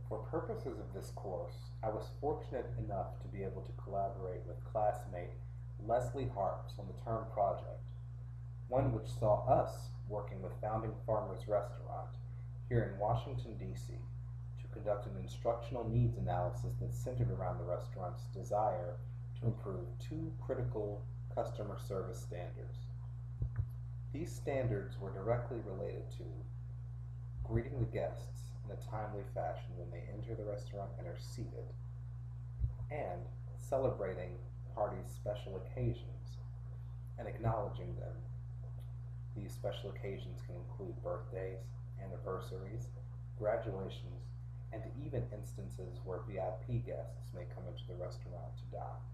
For purposes of this course, I was fortunate enough to be able to collaborate with classmate Leslie Harps on the term project, one which saw us working with Founding Farmers Restaurant here in Washington, D.C., to conduct an instructional needs analysis that centered around the restaurant's desire to improve two critical customer service standards. These standards were directly related to greeting the guests in a timely fashion when they enter the restaurant and are seated, and celebrating parties' special occasions and acknowledging them. These special occasions can include birthdays, anniversaries, graduations, and even instances where VIP guests may come into the restaurant to dine.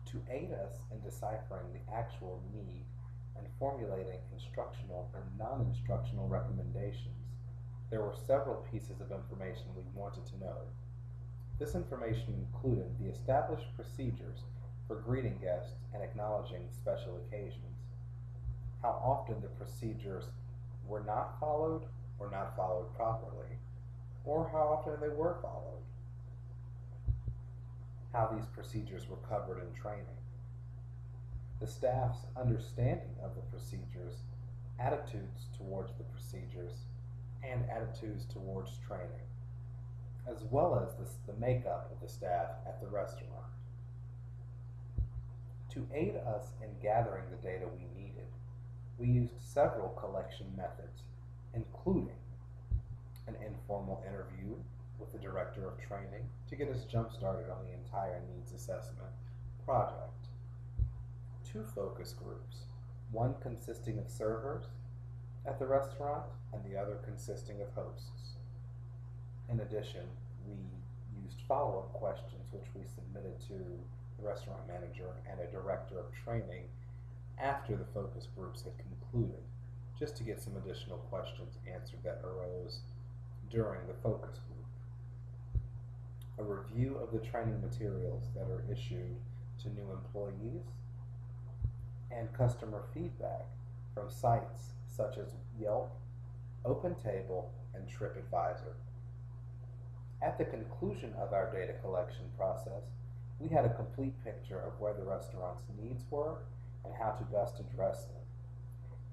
To aid us in deciphering the actual need and formulating instructional and non-instructional recommendations, there were several pieces of information we wanted to know. This information included the established procedures for greeting guests and acknowledging special occasions, how often the procedures were not followed or not followed properly, or how often they were followed, how these procedures were covered in training, the staff's understanding of the procedures, attitudes towards the procedures, and attitudes towards training, as well as the makeup of the staff at the restaurant. To aid us in gathering the data we needed, we used several collection methods, including an informal interview with the director of training to get us jump-started on the entire needs assessment project, two focus groups, one consisting of servers at the restaurant and the other consisting of hosts. In addition, we used follow-up questions which we submitted to the restaurant manager and a director of training after the focus groups had concluded, just to get some additional questions answered that arose during the focus group. A review of the training materials that are issued to new employees, and customer feedback from sites such as Yelp, OpenTable, and TripAdvisor. At the conclusion of our data collection process, we had a complete picture of where the restaurant's needs were and how to best address them.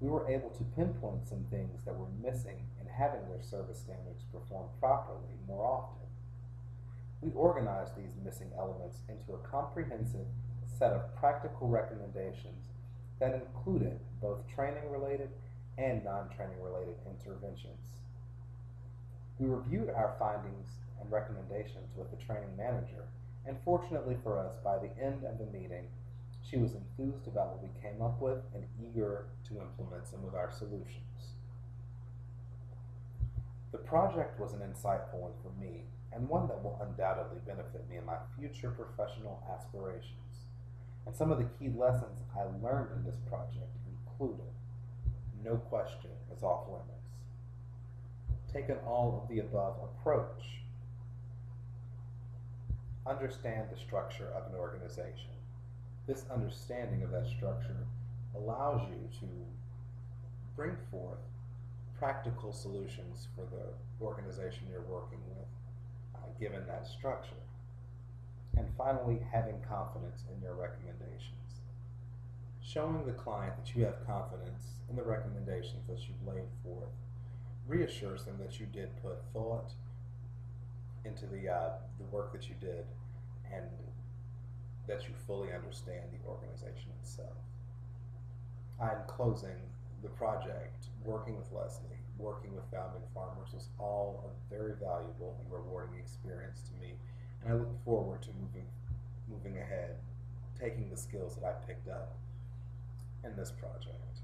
We were able to pinpoint some things that were missing in having their service standards performed properly more often. We organized these missing elements into a comprehensive set of practical recommendations that included both training-related and non-training-related interventions. We reviewed our findings and recommendations with the training manager, and fortunately for us, by the end of the meeting, she was enthused about what we came up with and eager to implement some of our solutions. The project was an insightful one for me, and one that will undoubtedly benefit me in my future professional aspirations. And some of the key lessons I learned in this project included: no question is off limits. Take an all of the above approach. Understand the structure of an organization. This understanding of that structure allows you to bring forth practical solutions for the organization you're working with, given that structure. And finally, having confidence in your recommendations. Showing the client that you have confidence in the recommendations that you've laid forth reassures them that you did put thought into the work that you did, and that you fully understand the organization itself. In closing, the project, working with Leslie, working with Founding Farmers, was all a very valuable and rewarding experience to me, and I look forward to moving ahead, taking the skills that I picked up in this project.